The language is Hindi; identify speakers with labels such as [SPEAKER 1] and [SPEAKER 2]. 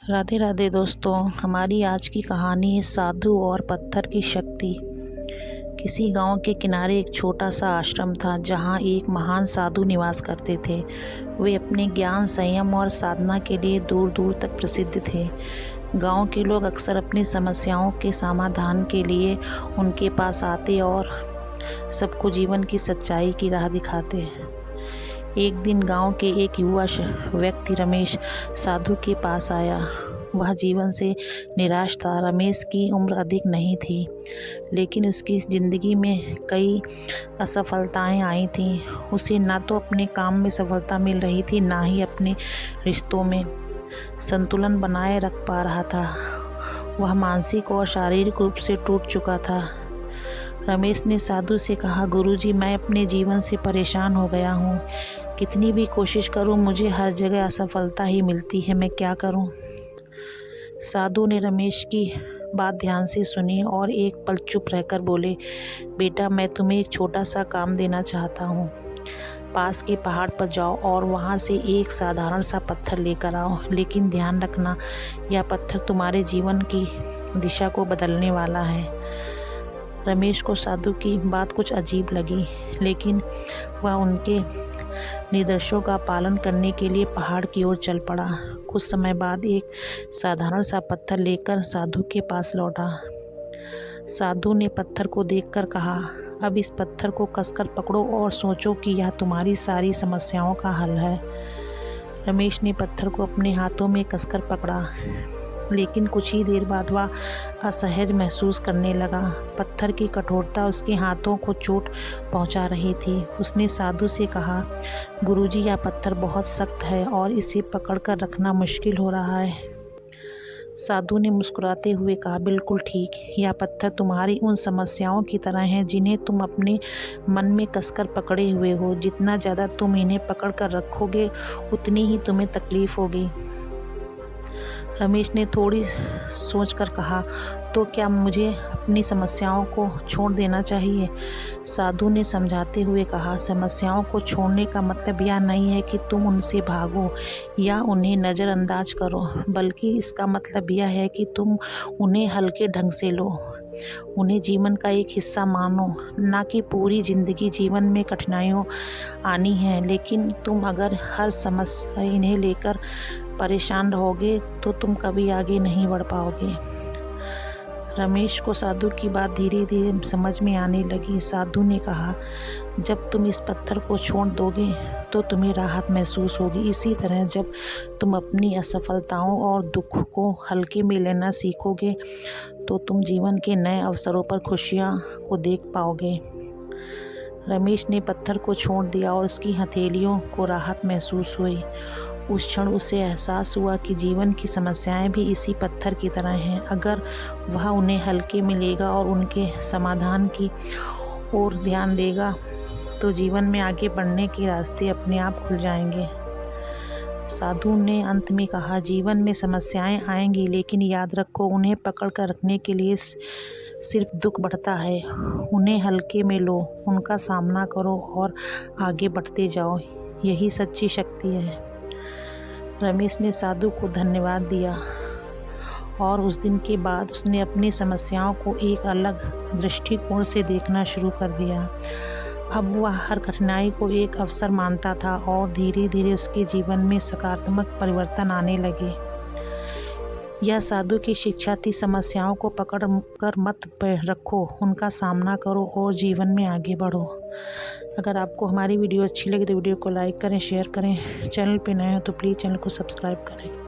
[SPEAKER 1] राधे राधे दोस्तों, हमारी आज की कहानी है साधु और पत्थर की शक्ति। किसी गांव के किनारे एक छोटा सा आश्रम था जहां एक महान साधु निवास करते थे। वे अपने ज्ञान, संयम और साधना के लिए दूर दूर तक प्रसिद्ध थे। गांव के लोग अक्सर अपनी समस्याओं के समाधान के लिए उनके पास आते और सबको जीवन की सच्चाई की राह दिखाते। एक दिन गांव के एक युवा व्यक्ति रमेश साधु के पास आया। वह जीवन से निराश था। रमेश की उम्र अधिक नहीं थी, लेकिन उसकी ज़िंदगी में कई असफलताएं आई थीं। उसे ना तो अपने काम में सफलता मिल रही थी, ना ही अपने रिश्तों में संतुलन बनाए रख पा रहा था। वह मानसिक और शारीरिक रूप से टूट चुका था। रमेश ने साधु से कहा, गुरुजी, मैं अपने जीवन से परेशान हो गया हूँ। कितनी भी कोशिश करूँ, मुझे हर जगह असफलता ही मिलती है। मैं क्या करूँ? साधु ने रमेश की बात ध्यान से सुनी और एक पल चुप रहकर बोले, बेटा, मैं तुम्हें एक छोटा सा काम देना चाहता हूँ। पास के पहाड़ पर जाओ और वहाँ से एक साधारण सा पत्थर लेकर आओ, लेकिन ध्यान रखना, यह पत्थर तुम्हारे जीवन की दिशा को बदलने वाला है। रमेश को साधु की बात कुछ अजीब लगी, लेकिन वह उनके निर्देशों का पालन करने के लिए पहाड़ की ओर चल पड़ा। कुछ समय बाद एक साधारण सा पत्थर लेकर साधु के पास लौटा। साधु ने पत्थर को देखकर कहा, अब इस पत्थर को कसकर पकड़ो और सोचो कि यह तुम्हारी सारी समस्याओं का हल है। रमेश ने पत्थर को अपने हाथों में कसकर पकड़ा, लेकिन कुछ ही देर बाद वह असहज महसूस करने लगा। पत्थर की कठोरता उसके हाथों को चोट पहुंचा रही थी। उसने साधु से कहा, गुरुजी, यह पत्थर बहुत सख्त है और इसे पकड़कर रखना मुश्किल हो रहा है। साधु ने मुस्कुराते हुए कहा, बिल्कुल ठीक, यह पत्थर तुम्हारी उन समस्याओं की तरह हैं जिन्हें तुम अपने मन में कसकर पकड़े हुए हो। जितना ज़्यादा तुम इन्हें पकड़ कर रखोगे, उतनी ही तुम्हें तकलीफ होगी। रमेश ने थोड़ी सोचकर कहा, तो क्या मुझे अपनी समस्याओं को छोड़ देना चाहिए? साधु ने समझाते हुए कहा, समस्याओं को छोड़ने का मतलब यह नहीं है कि तुम उनसे भागो या उन्हें नज़रअंदाज करो, बल्कि इसका मतलब यह है कि तुम उन्हें हल्के ढंग से लो। उन्हें जीवन का एक हिस्सा मानो, ना कि पूरी ज़िंदगी। जीवन में कठिनाइयाँ आनी हैं, लेकिन तुम अगर हर समस्या इन्हें लेकर परेशान रहोगे तो तुम कभी आगे नहीं बढ़ पाओगे। रमेश को साधु की बात धीरे धीरे समझ में आने लगी। साधु ने कहा, जब तुम इस पत्थर को छोड़ दोगे तो तुम्हें राहत महसूस होगी। इसी तरह जब तुम अपनी असफलताओं और दुख को हल्के में लेना सीखोगे तो तुम जीवन के नए अवसरों पर खुशियाँ को देख पाओगे। रमेश ने पत्थर को छोड़ दिया और उसकी हथेलियों को राहत महसूस हुई। उस क्षण उसे एहसास हुआ कि जीवन की समस्याएं भी इसी पत्थर की तरह हैं। अगर वह उन्हें हल्के में लेगा और उनके समाधान की ओर ध्यान देगा तो जीवन में आगे बढ़ने के रास्ते अपने आप खुल जाएंगे। साधु ने अंत में कहा, जीवन में समस्याएं आएंगी, लेकिन याद रखो, उन्हें पकड़ कर रखने के लिए सिर्फ दुख बढ़ता है। उन्हें हल्के में लो, उनका सामना करो और आगे बढ़ते जाओ। यही सच्ची शक्ति है। रमेश ने साधु को धन्यवाद दिया और उस दिन के बाद उसने अपनी समस्याओं को एक अलग दृष्टिकोण से देखना शुरू कर दिया। अब वह हर कठिनाई को एक अवसर मानता था और धीरे धीरे उसके जीवन में सकारात्मक परिवर्तन आने लगे। यह साधु की शिक्षा थी, समस्याओं को पकड़ कर मत रखो, उनका सामना करो और जीवन में आगे बढ़ो। अगर आपको हमारी वीडियो अच्छी लगी तो वीडियो को लाइक करें, शेयर करें। चैनल पे नए हो तो प्लीज़ चैनल को सब्सक्राइब करें।